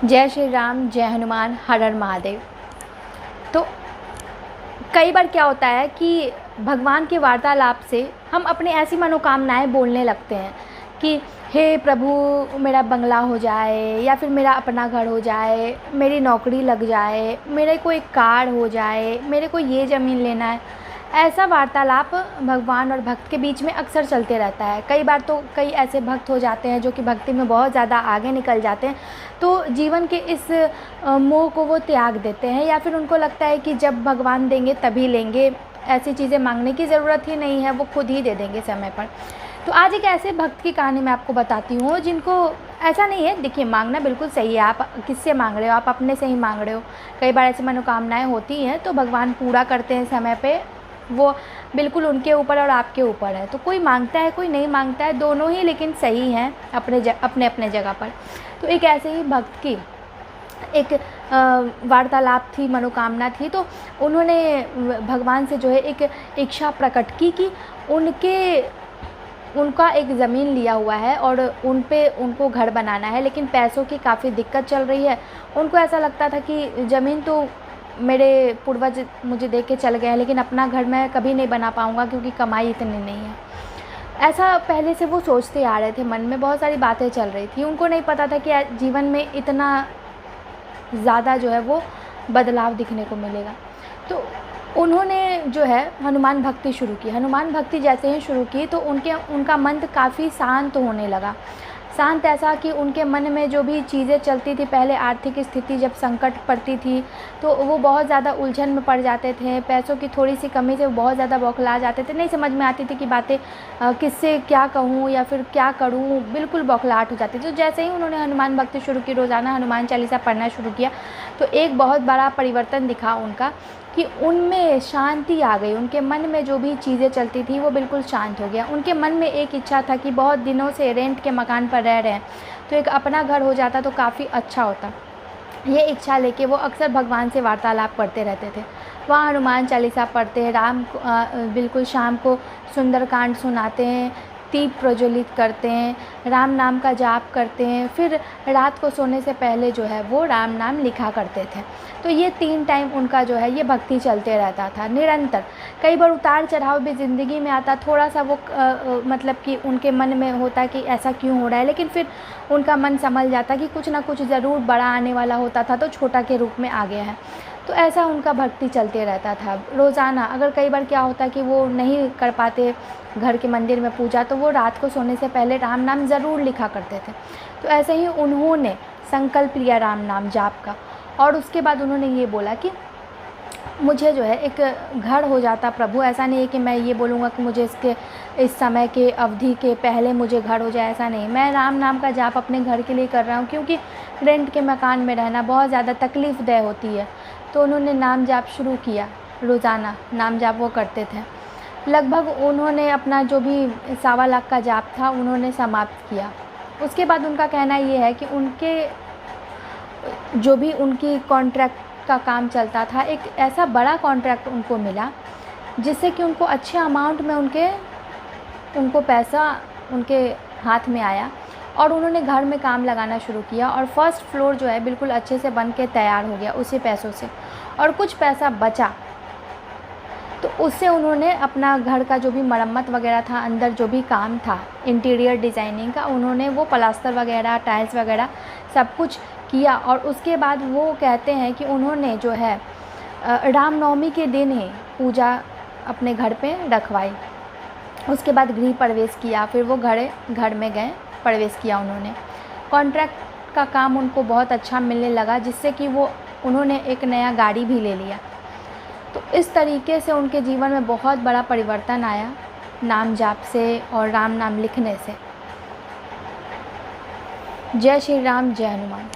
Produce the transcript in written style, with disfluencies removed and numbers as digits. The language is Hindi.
जय श्री राम, जय हनुमान, हर हर महादेव। तो कई बार क्या होता है कि भगवान के वार्तालाप से हम अपनी ऐसी मनोकामनाएं बोलने लगते हैं कि हे प्रभु, मेरा बंगला हो जाए, या फिर मेरा अपना घर हो जाए, मेरी नौकरी लग जाए, मेरे को एक कार हो जाए, मेरे को ये ज़मीन लेना है। ऐसा वार्तालाप भगवान और भक्त के बीच में अक्सर चलते रहता है। कई बार तो कई ऐसे भक्त हो जाते हैं जो कि भक्ति में बहुत ज़्यादा आगे निकल जाते हैं, तो जीवन के इस मोह को वो त्याग देते हैं, या फिर उनको लगता है कि जब भगवान देंगे तभी लेंगे, ऐसी चीज़ें मांगने की ज़रूरत ही नहीं है, वो खुद ही दे देंगे समय पर। तो आज एक ऐसे भक्त की कहानी मैं आपको बताती हूँ जिनको ऐसा नहीं है। देखिए, मांगना बिल्कुल सही है, आप किससे मांग रहे हो, आप अपने से ही मांग रहे हो। कई बार ऐसी मनोकामनाएं होती हैं तो भगवान पूरा करते हैं समय पे, वो बिल्कुल उनके ऊपर और आपके ऊपर है। तो कोई मांगता है, कोई नहीं मांगता है, दोनों ही लेकिन सही हैं अपने अपने जगह पर। तो एक ऐसे ही भक्त की एक वार्तालाप थी, मनोकामना थी। तो उन्होंने भगवान से जो है एक इच्छा प्रकट की कि उनका एक ज़मीन लिया हुआ है और उन पे उनको घर बनाना है, लेकिन पैसों की काफ़ी दिक्कत चल रही है। उनको ऐसा लगता था कि ज़मीन तो मेरे पूर्वज मुझे दे के चल गए हैं, लेकिन अपना घर मैं कभी नहीं बना पाऊँगा क्योंकि कमाई इतनी नहीं है। ऐसा पहले से वो सोचते आ रहे थे, मन में बहुत सारी बातें चल रही थी। उनको नहीं पता था कि जीवन में इतना ज़्यादा जो है वो बदलाव दिखने को मिलेगा। तो उन्होंने जो है हनुमान भक्ति शुरू की। हनुमान भक्ति जैसे ही शुरू की तो उनका मन काफ़ी शांत होने लगा। शांत ऐसा कि उनके मन में जो भी चीज़ें चलती थी, पहले आर्थिक स्थिति जब संकट पड़ती थी तो वो बहुत ज़्यादा उलझन में पड़ जाते थे। पैसों की थोड़ी सी कमी से वो बहुत ज़्यादा बौखला जाते थे, नहीं समझ में आती थी कि बातें किससे क्या कहूँ या फिर क्या करूँ, बिल्कुल बौखलाहट हो जाती थी। तो जैसे ही उन्होंने हनुमान भक्ति शुरू की, रोज़ाना हनुमान चालीसा पढ़ना शुरू किया, तो एक बहुत बड़ा परिवर्तन दिखा उनका कि उनमें शांति आ गई। उनके मन में जो भी चीज़ें चलती थी वो बिल्कुल शांत हो गया। उनके मन में एक इच्छा था कि बहुत दिनों से रेंट के मकान पर रह रहे हैं, तो एक अपना घर हो जाता तो काफ़ी अच्छा होता। ये इच्छा लेके वो अक्सर भगवान से वार्तालाप करते रहते थे। वहाँ हनुमान चालीसा पढ़ते हैं, बिल्कुल शाम को सुंदरकांड सुनाते हैं, दीप प्रज्वलित करते हैं, राम नाम का जाप करते हैं, फिर रात को सोने से पहले जो है वो राम नाम लिखा करते थे। तो ये 3 टाइम उनका जो है ये भक्ति चलते रहता था निरंतर। कई बार उतार चढ़ाव भी ज़िंदगी में आता, थोड़ा सा वो मतलब कि उनके मन में होता कि ऐसा क्यों हो रहा है, लेकिन फिर उनका मन समझ जाता कि कुछ ना कुछ ज़रूर बड़ा आने वाला होता था, तो छोटा के रूप में आ गया है। तो ऐसा उनका भक्ति चलते रहता था रोज़ाना। अगर कई बार क्या होता कि वो नहीं कर पाते घर के मंदिर में पूजा, तो वो रात को सोने से पहले राम नाम ज़रूर लिखा करते थे। तो ऐसे ही उन्होंने संकल्प लिया राम नाम जाप का, और उसके बाद उन्होंने ये बोला कि मुझे जो है एक घर हो जाता प्रभु। ऐसा नहीं है कि मैं ये बोलूँगा कि मुझे इस समय के अवधि के पहले मुझे घर हो जाए, ऐसा नहीं। मैं राम नाम का जाप अपने घर के लिए कर रहा हूँ, क्योंकि रेंट के मकान में रहना बहुत ज़्यादा तकलीफ़देह होती है। तो उन्होंने नाम जाप शुरू किया, रोज़ाना नाम जाप वो करते थे। लगभग उन्होंने अपना जो भी 1.25 लाख का जाप था उन्होंने समाप्त किया। उसके बाद उनका कहना ये है कि उनके जो भी उनकी कॉन्ट्रैक्ट का काम चलता था, एक ऐसा बड़ा कॉन्ट्रैक्ट उनको मिला जिससे कि उनको अच्छे अमाउंट में उनको पैसा उनके हाथ में आया, और उन्होंने घर में काम लगाना शुरू किया, और फर्स्ट फ्लोर जो है बिल्कुल अच्छे से बन के तैयार हो गया उसी पैसों से। और कुछ पैसा बचा तो उससे उन्होंने अपना घर का जो भी मरम्मत वगैरह था, अंदर जो भी काम था इंटीरियर डिज़ाइनिंग का, उन्होंने वो प्लास्टर वगैरह, टाइल्स वगैरह सब कुछ किया। और उसके बाद वो कहते हैं कि उन्होंने जो है रामनवमी के दिन ही पूजा अपने घर पे रखवाई। उसके बाद गृह प्रवेश किया, फिर वो घर में गए, प्रवेश किया उन्होंने। कॉन्ट्रैक्ट का काम उनको बहुत अच्छा मिलने लगा, जिससे कि उन्होंने एक नया गाड़ी भी ले लिया। तो इस तरीके से उनके जीवन में बहुत बड़ा परिवर्तन आया नाम जाप से और राम नाम लिखने से। जय श्री राम, जय हनुमान।